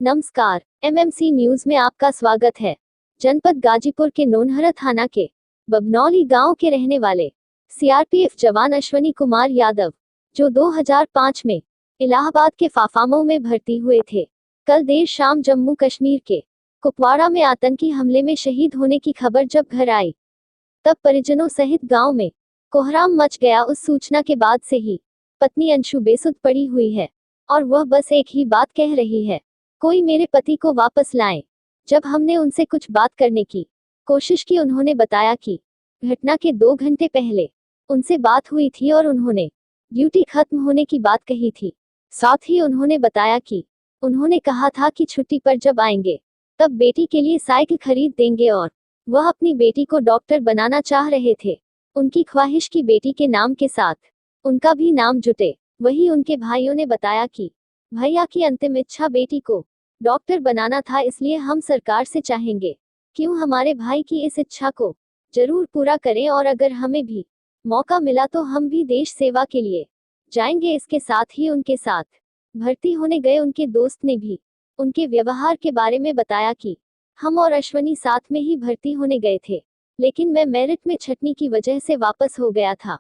नमस्कार, MMC news में आपका स्वागत है। जनपद गाजीपुर के नोनहरा थाना के बबनौली गांव के रहने वाले सीआरपीएफ जवान अश्वनी कुमार यादव, जो 2005 में इलाहाबाद के फाफामऊ में भर्ती हुए थे, कल देर शाम जम्मू कश्मीर के कुपवाड़ा में आतंकी हमले में शहीद होने की खबर जब घर आई, तब परिजनों सहित गांव में कोहराम मच गया। उस सूचना के बाद से ही पत्नी अंशु बेसुध पड़ी हुई है और वह बस एक ही बात कह रही है, कोई मेरे पति को वापस लाए। जब हमने उनसे कुछ बात करने की कोशिश की, उन्होंने बताया कि घटना के 2 घंटे पहले उनसे बात हुई थी और उन्होंने ड्यूटी खत्म होने की बात कही थी। साथ ही उन्होंने बताया कि उन्होंने कहा था कि छुट्टी पर जब आएंगे तब बेटी के लिए साइकिल खरीद देंगे और वह अपनी बेटी को डॉक्टर बनाना चाह रहे थे। उनकी ख्वाहिश की बेटी के नाम के साथ उनका भी नाम जुटे। वहीं उनके भाइयों ने बताया कि भैया की अंतिम इच्छा बेटी को डॉक्टर बनाना था, इसलिए हम सरकार से चाहेंगे क्यों हमारे भाई की इस इच्छा को जरूर पूरा करें और अगर हमें भी मौका मिला तो हम भी देश सेवा के लिए जाएंगे। इसके साथ ही उनके साथ भर्ती होने गए उनके दोस्त ने भी उनके व्यवहार के बारे में बताया कि हम और अश्वनी साथ में ही भर्ती होने गए थे, लेकिन मैं मेरिट में छटनी की वजह से वापस हो गया था।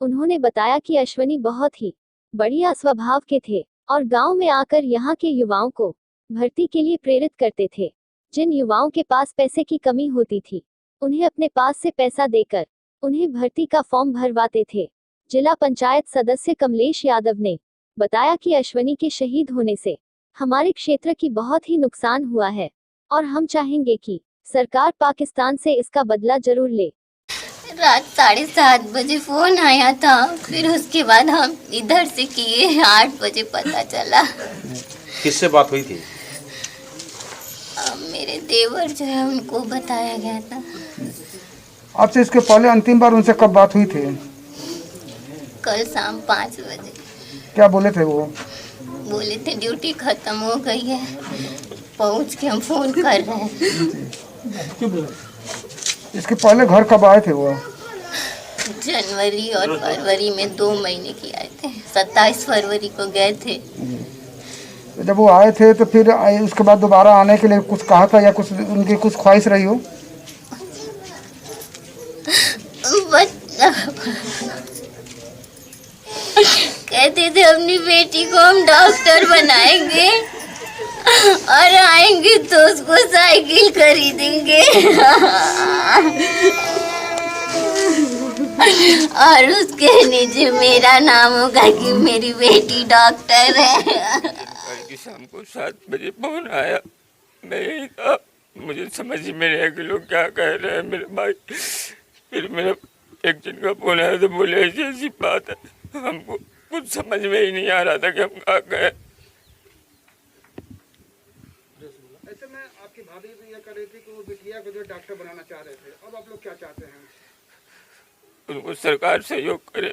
उन्होंने बताया कि अश्वनी बहुत ही बढ़िया स्वभाव के थे और गांव में आकर यहाँ के युवाओं को भर्ती के लिए प्रेरित करते थे। जिन युवाओं के पास पैसे की कमी होती थी, उन्हें अपने पास से पैसा देकर उन्हें भर्ती का फॉर्म भरवाते थे। जिला पंचायत सदस्य कमलेश यादव ने बताया कि अश्वनी के शहीद होने से हमारे क्षेत्र की बहुत ही नुकसान हुआ है और हम चाहेंगे कि सरकार पाकिस्तान से इसका बदला जरूर ले। रात 7:30 बजे फोन आया था, फिर उसके बाद हम इधर से किए, 8 बजे पता चला। किससे बात हुई थी? मेरे देवर जो है उनको बताया गया था। आपसे इसके पहले अंतिम बार उनसे कब बात हुई थी? कल शाम 5 बजे। क्या बोले थे वो? बोले थे ड्यूटी खत्म हो गई है, पहुंच के हम फोन कर रहे हैं। इसके पहले घर कब आए थे वो? जनवरी और फरवरी में 2 महीने की आए थे। 27 फरवरी को गए थे। जब वो आए थे तो फिर उसके बाद दोबारा आने के लिए कुछ कहा था या कुछ उनकी कुछ ख्वाहिश रही हो? कहते थे अपनी बेटी को हम डॉक्टर बनाएंगे और आएंगे तो उसको साइकिल खरीदेंगे और उसके नीचे मेरा नाम होगा कि मेरी बेटी डॉक्टर है। कल की शाम को 7 बजे फोन आया, मैं यही था, मुझे समझ में नहीं आया कि लोग क्या कह रहे हैं मेरे भाई। फिर मेरा एक जन का फोन आया तो बोले ऐसी ऐसी बात है, हमको कुछ समझ में ही नहीं आ रहा था कि हम क्या कहें। ऐसे में आपकी भाभी भी ये कह रही थी कि वो बिटिया को जो डॉक्टर बनाना चाह रहे थे, अब आप लोग क्या चाहते हैं? उनको सरकार सहयोग करे,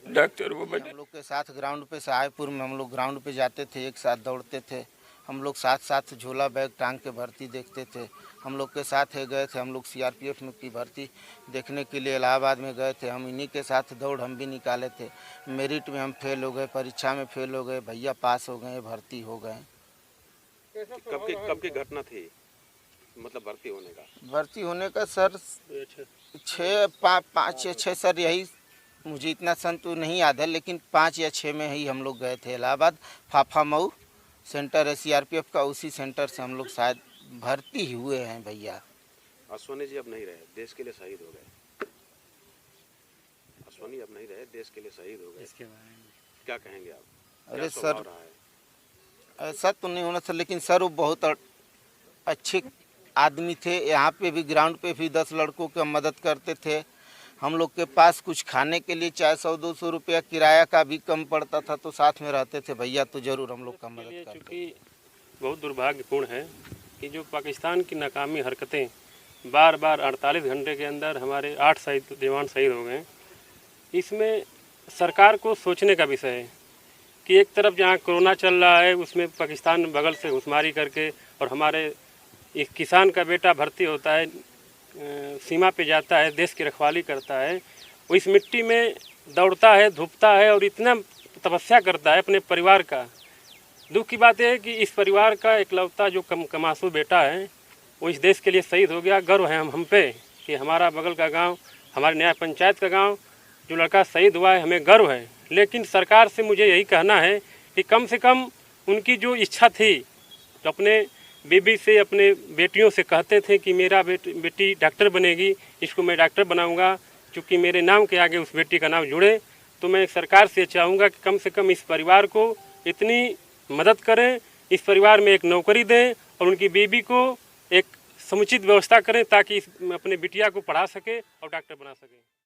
डॉक्टर वो बने। हम लोग के साथ ग्राउंड पे सहायपुर में हम लोग ग्राउंड पे जाते थे, एक साथ दौड़ते थे, हम लोग साथ साथ झोला बैग टांग के भर्ती देखते थे। हम लोग के साथ गए थे, हम लोग सीआरपीएफ में की भर्ती देखने के लिए इलाहाबाद में गए थे। हम इन्हीं के साथ दौड़ हम भी निकाले थे। मेरिट में हम फेल हो गए, परीक्षा में फेल हो गए, भैया पास हो गए, भर्ती हो गए। कब की घटना थी, मतलब भर्ती होने का? भर्ती होने का सर 5 या 6 सर, यही मुझे इतना सन तो नहीं याद है, लेकिन 5 या 6 में ही हम लोग गए थे इलाहाबाद। फाफामऊ सेंटर है सीआरपीएफ का, उसी सेंटर से हम लोग शायद भर्ती ही हुए हैं भैया। अश्वनी जी अब नहीं रहे, देश के लिए शहीद हो गए। अश्वनी अब नहीं रहे, देश के लिए शहीद हो गए, इसके बारे में क्या कहेंगे आप? अरे सर, ऐसा तो नहीं होना सर, लेकिन सर वो बहुत अच्छे आदमी थे। यहाँ पे भी ग्राउंड पे भी 10 लड़कों की मदद करते थे। हम लोग के पास कुछ खाने के लिए चाहे 100-200 रुपया किराया का भी कम पड़ता था तो साथ में रहते थे भैया, तो ज़रूर हम लोग का मदद करते। क्योंकि बहुत दुर्भाग्यपूर्ण है कि जो पाकिस्तान की नाकामी हरकतें बार बार 48 घंटे के अंदर हमारे 8 शहीद जवान शहीद हो गए। इसमें सरकार को सोचने का विषय है कि एक तरफ जहाँ कोरोना चल रहा है उसमें पाकिस्तान बगल से घुसमारी करके, और हमारे एक किसान का बेटा भर्ती होता है, सीमा पे जाता है, देश की रखवाली करता है, वो इस मिट्टी में दौड़ता है, धूपता है और इतना तपस्या करता है अपने परिवार का दुख की बात यह है कि इस परिवार का इकलौता जो कमासू बेटा है वो इस देश के लिए शहीद हो गया। गर्व है हम पे कि हमारा बगल का गांव, हमारे न्याय पंचायत का गांव जो लड़का शहीद हुआ है, हमें गर्व है। लेकिन सरकार से मुझे यही कहना है कि कम से कम उनकी जो इच्छा थी, तो अपने बीबी से, अपने बेटियों से कहते थे कि मेरा बेटी डॉक्टर बनेगी, इसको मैं डॉक्टर बनाऊंगा, क्योंकि मेरे नाम के आगे उस बेटी का नाम जुड़े। तो मैं सरकार से चाहूँगा कि कम से कम इस परिवार को इतनी मदद करें, इस परिवार में एक नौकरी दें और उनकी बीबी को एक समुचित व्यवस्था करें ताकि अपने बिटिया को पढ़ा सके और डॉक्टर बना सके।